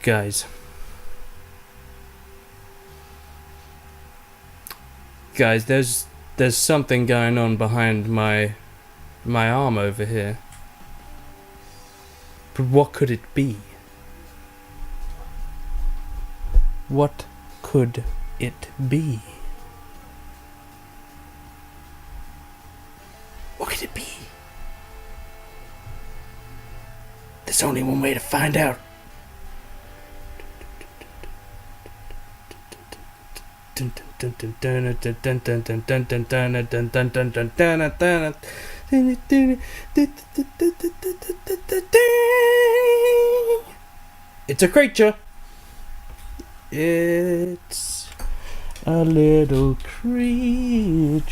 Guys, there's something going on behind my arm over here. But what could it be? What could it be? What could it be? There's only one way to find out. It's a creature. It's a little creature.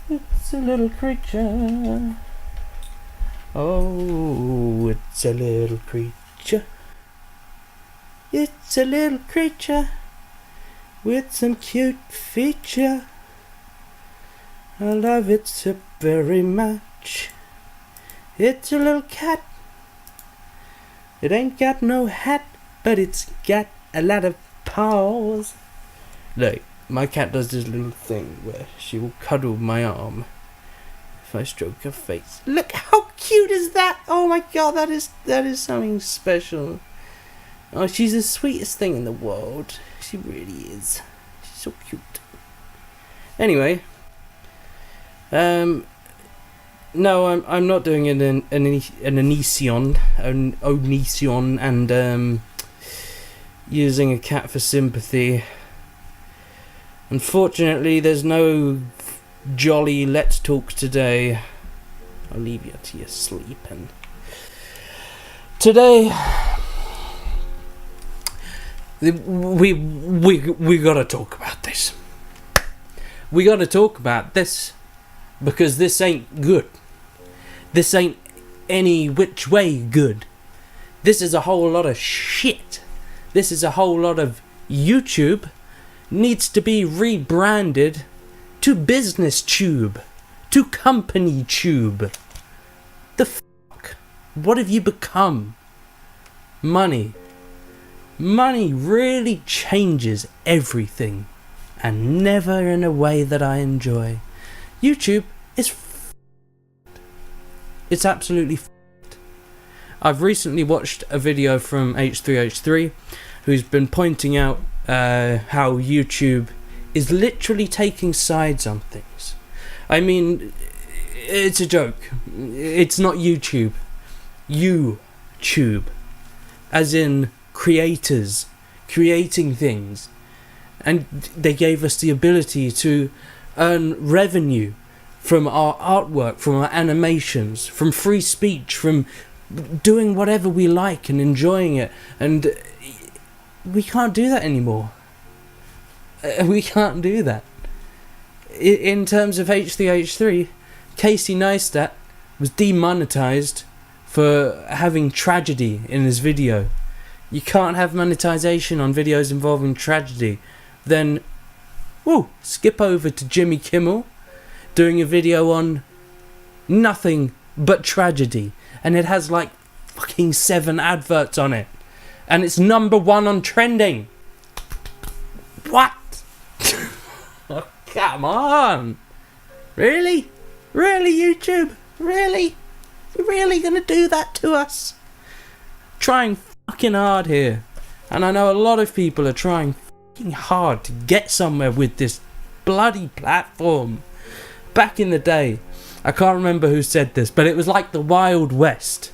It's a little creature. Oh, it's a little creature. It's a little creature with some cute feature. I love it so very much. It's a little cat. It ain't got no hat, but it's got a lot of paws. Look, my cat does this little thing where she will cuddle my arm if I stroke her face. Look, how cute is that? Oh my god, that is something special. Oh, she's the sweetest thing in the world. She really is. She's so cute. Anyway, no, I'm not doing an Onision and using a cat for sympathy. Unfortunately, there's no jolly let's talk today. I'll leave you to your sleep. And today, we gotta talk about this. We gotta talk about this because this ain't good. This ain't any which way good. This is a whole lot of shit. This is a whole lot of YouTube needs to be rebranded to Business Tube, to Company Tube. The fuck? What have you become? Money. Money really changes everything, and never in a way that I enjoy. YouTube is it's absolutely I've recently watched a video from H3H3 who's been pointing out how YouTube is literally taking sides on things. I mean, it's a joke. It's not YouTube. YouTube. As in creators creating things. And they gave us the ability to earn revenue from our artwork, from our animations, from free speech, from doing whatever we like and enjoying it. And we can't do that anymore. We can't do that. In terms of H3H3, Casey Neistat was demonetized for having tragedy in his video. You can't have monetization on videos involving tragedy. Then, skip over to Jimmy Kimmel doing a video on nothing but tragedy. And it has like fucking 7 adverts on it. And it's #1 on trending. What? Oh, come on. Really? Really, YouTube? Really? You're really gonna do that to us? Trying fucking hard here. And I know a lot of people are trying fucking hard to get somewhere with this bloody platform. Back in the day, I can't remember who said this, but it was like the Wild West.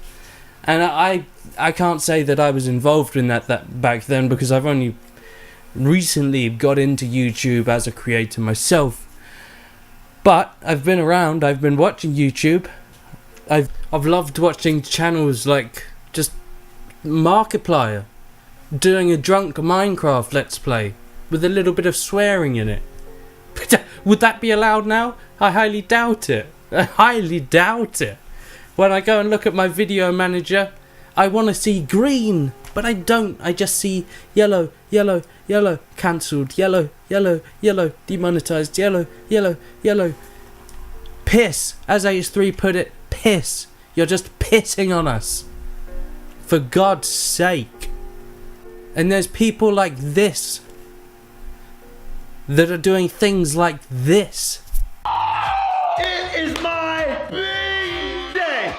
And I can't say that I was involved in that back then, because I've only recently got into YouTube as a creator myself. But I've been around, I've been watching YouTube. I've loved watching channels like just Markiplier doing a drunk Minecraft Let's Play with a little bit of swearing in it. Would that be allowed now? I highly doubt it. I highly doubt it. When I go and look at my video manager, I want to see green, but I don't. I just see yellow, yellow, yellow, cancelled, yellow, yellow, yellow, demonetized, yellow, yellow, yellow. Piss, as H3 put it, piss. You're just pissing on us. For God's sake. And there's people like this that are doing things like this. It is my big day.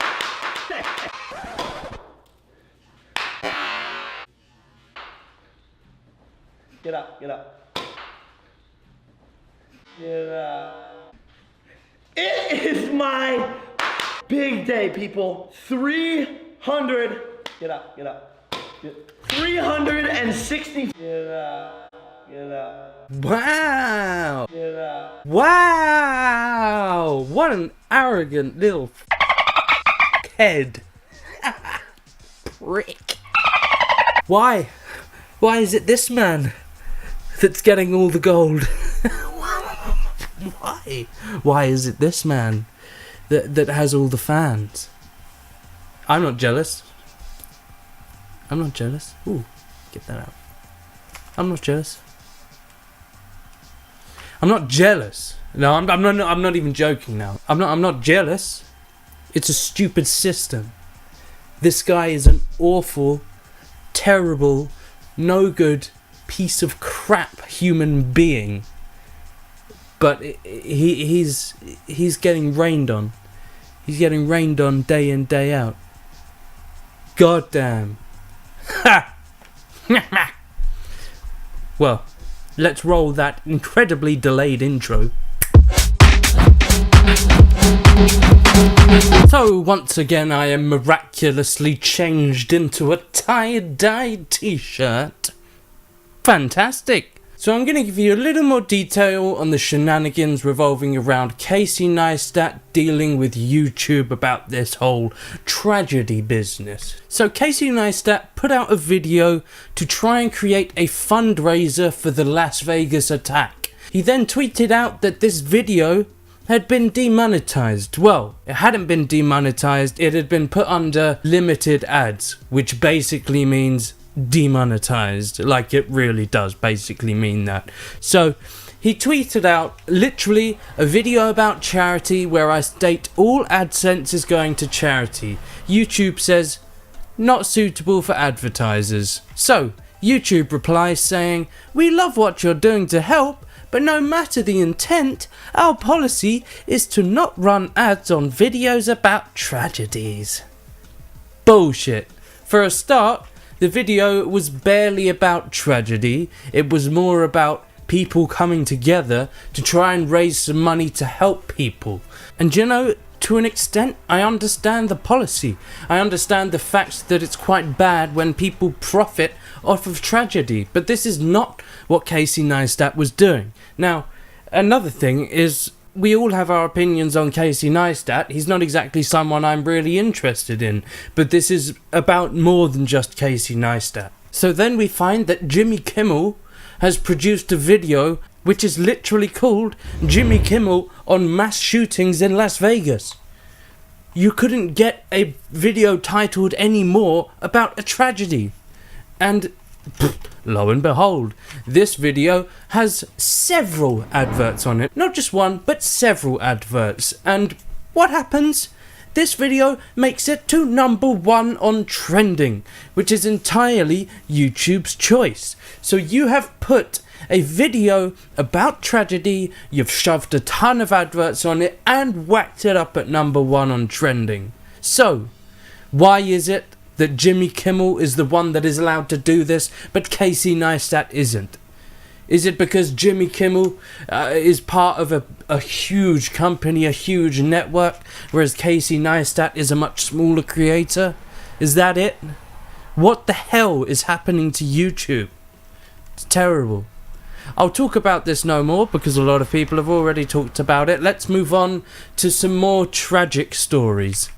Get up, get up. Get up. It is my big day, people. 300. Get up, get up. 360. Get up, get up. Wow! Get up. Wow! What an arrogant little head. Prick. Why? Why is it this man that's getting all the gold? Why? Why is it this man that has all the fans? I'm not jealous. I'm not jealous. Ooh, get that out. I'm not jealous. I'm not jealous. No, I'm not even joking now. I'm not jealous. It's a stupid system. This guy is an awful, terrible, no good piece of crap human being. But he's getting rained on. He's getting rained on day in, day out. God damn. Ha! Well, let's roll that incredibly delayed intro. So once again I am miraculously changed into a tie-dye t-shirt. Fantastic. So I'm going to give you a little more detail on the shenanigans revolving around Casey Neistat dealing with YouTube about this whole tragedy business. So Casey Neistat put out a video to try and create a fundraiser for the Las Vegas attack. He then tweeted out that this video had been demonetized. Well, it hadn't been demonetized, it had been put under limited ads, which basically means demonetized. Like, it really does basically mean that. So he tweeted out literally a video about charity where I state all AdSense is going to charity. YouTube says not suitable for advertisers. So YouTube replies saying, we love what you're doing to help, but no matter the intent, our policy is to not run ads on videos about tragedies. Bullshit. For a start, the video was barely about tragedy. It was more about people coming together to try and raise some money to help people. And you know, to an extent, I understand the policy. I understand the fact that it's quite bad when people profit off of tragedy. But this is not what Casey Neistat was doing. Now, another thing is, we all have our opinions on Casey Neistat. He's not exactly someone I'm really interested in, but this is about more than just Casey Neistat. So then we find that Jimmy Kimmel has produced a video which is literally called Jimmy Kimmel on Mass Shootings in Las Vegas. You couldn't get a video titled any more about a tragedy. And lo and behold, this video has several adverts on it. Not just one, but several adverts. And what happens? This video makes it to #1 on trending, which is entirely YouTube's choice. So you have put a video about tragedy, you've shoved a ton of adverts on it, and whacked it up at #1 on trending. So, why is it that Jimmy Kimmel is the one that is allowed to do this, but Casey Neistat isn't? Is it because Jimmy Kimmel is part of a huge company, a huge network, whereas Casey Neistat is a much smaller creator? Is that it? What the hell is happening to YouTube? It's terrible. I'll talk about this no more because a lot of people have already talked about it. Let's move on to some more tragic stories.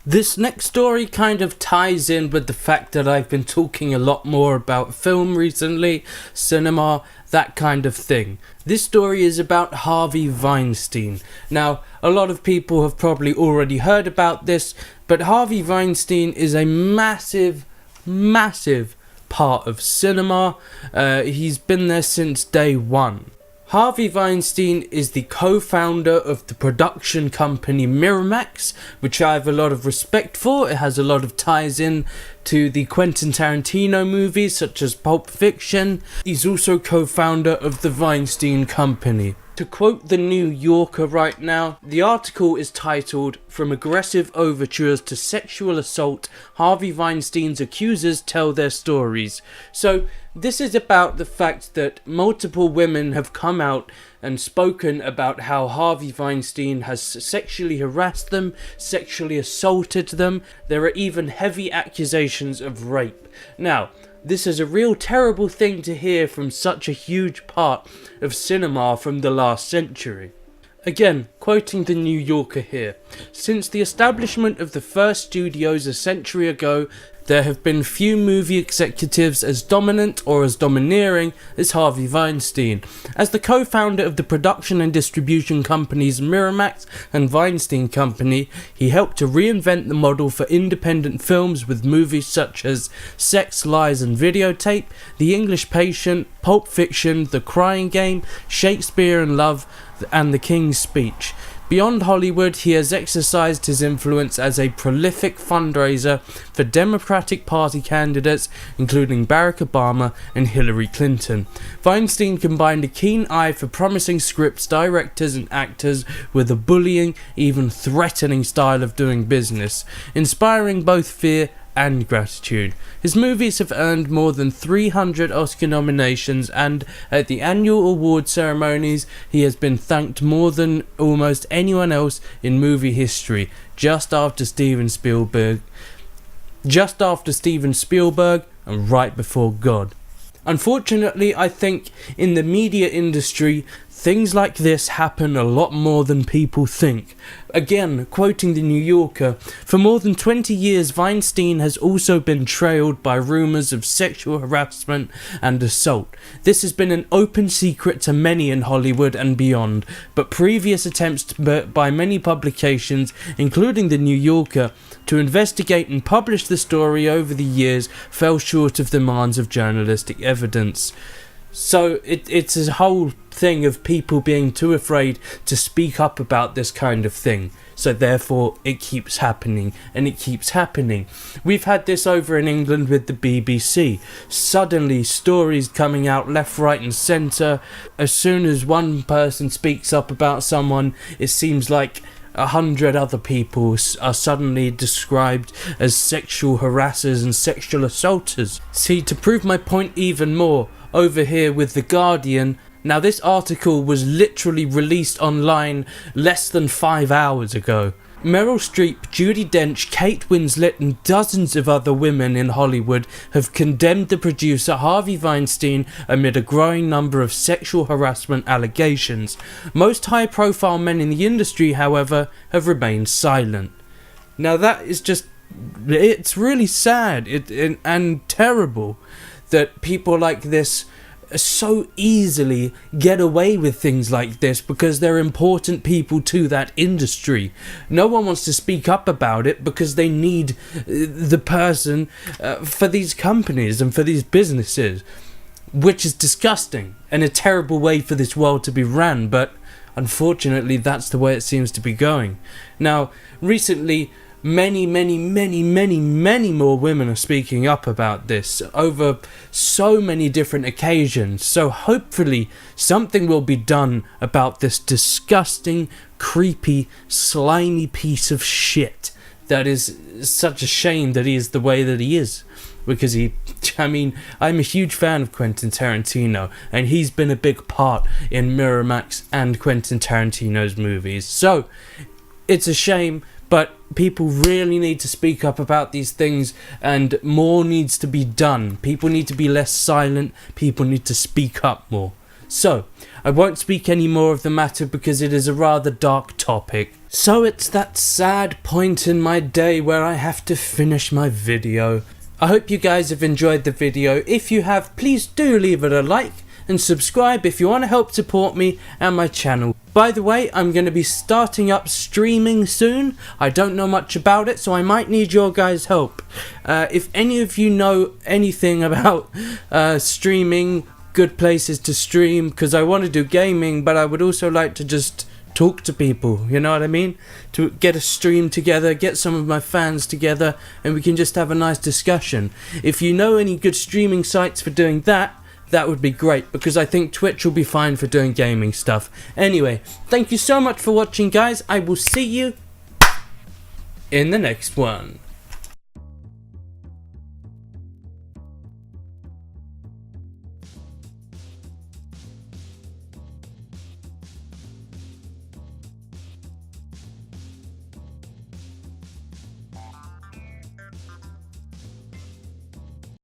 This next story kind of ties in with the fact that I've been talking a lot more about film recently, cinema, that kind of thing. This story is about Harvey Weinstein. Now, a lot of people have probably already heard about this, but Harvey Weinstein is a massive, massive part of cinema. He's been there since day one. Harvey Weinstein is the co-founder of the production company Miramax, which I have a lot of respect for. It has a lot of ties in to the Quentin Tarantino movies such as Pulp Fiction. He's also co-founder of the Weinstein Company. To quote the New Yorker right now, the article is titled, "From Aggressive Overtures to Sexual Assault, Harvey Weinstein's Accusers Tell Their Stories." So this is about the fact that multiple women have come out and spoken about how Harvey Weinstein has sexually harassed them, sexually assaulted them. There are even heavy accusations of rape. Now, this is a real terrible thing to hear from such a huge part of cinema from the last century. Again, quoting the New Yorker here, "Since the establishment of the first studios a century ago, there have been few movie executives as dominant or as domineering as Harvey Weinstein. As the co-founder of the production and distribution companies Miramax and Weinstein Company, he helped to reinvent the model for independent films with movies such as Sex, Lies and Videotape, The English Patient, Pulp Fiction, The Crying Game, Shakespeare in Love, and The King's Speech. Beyond Hollywood, he has exercised his influence as a prolific fundraiser for Democratic Party candidates, including Barack Obama and Hillary Clinton. Weinstein combined a keen eye for promising scripts, directors, and actors with a bullying, even threatening style of doing business, inspiring both fear and gratitude. His movies have earned more than 300 Oscar nominations, and at the annual award ceremonies he has been thanked more than almost anyone else in movie history, just after Steven Spielberg and right before God. Unfortunately, I think in the media industry, things like this happen a lot more than people think. Again, quoting the New Yorker, "For more than 20 years, Weinstein has also been trailed by rumours of sexual harassment and assault. This has been an open secret to many in Hollywood and beyond, but previous attempts by many publications, including the New Yorker, to investigate and publish the story over the years fell short of demands of journalistic evidence." So it's a whole thing of people being too afraid to speak up about this kind of thing. So therefore it keeps happening and it keeps happening. We've had this over in England with the BBC. Suddenly stories coming out left, right and centre. As soon as one person speaks up about someone, it seems like 100 other people are suddenly described as sexual harassers and sexual assaulters. See, to prove my point even more, over here with The Guardian, now this article was literally released online less than 5 hours ago. Meryl Streep, Judi Dench, Kate Winslet and dozens of other women in Hollywood have condemned the producer Harvey Weinstein amid a growing number of sexual harassment allegations. Most high-profile men in the industry, however, have remained silent. Now that is just, it's really sad and terrible that people like this so easily get away with things like this because they're important people to that industry. No one wants to speak up about it because they need the person for these companies and for these businesses, which is disgusting and a terrible way for this world to be ran, but unfortunately that's the way it seems to be going. Now, recently, many more women are speaking up about this over so many different occasions, so hopefully something will be done about this disgusting, creepy, slimy piece of shit that is such a shame that he is the way that he is, because I'm a huge fan of Quentin Tarantino and he's been a big part in Miramax and Quentin Tarantino's movies, so it's a shame. But people really need to speak up about these things and more needs to be done. People need to be less silent. People need to speak up more. So, I won't speak any more of the matter because it is a rather dark topic. So it's that sad point in my day where I have to finish my video. I hope you guys have enjoyed the video. If you have, please do leave it a like and subscribe if you want to help support me and my channel. By the way, I'm going to be starting up streaming soon. I don't know much about it, so I might need your guys' help. If any of you know anything about streaming, good places to stream, because I want to do gaming, but I would also like to just talk to people, you know what I mean? To get a stream together, get some of my fans together, and we can just have a nice discussion. If you know any good streaming sites for doing that, that would be great, because I think Twitch will be fine for doing gaming stuff. Anyway, thank you so much for watching, guys. I will see you in the next one.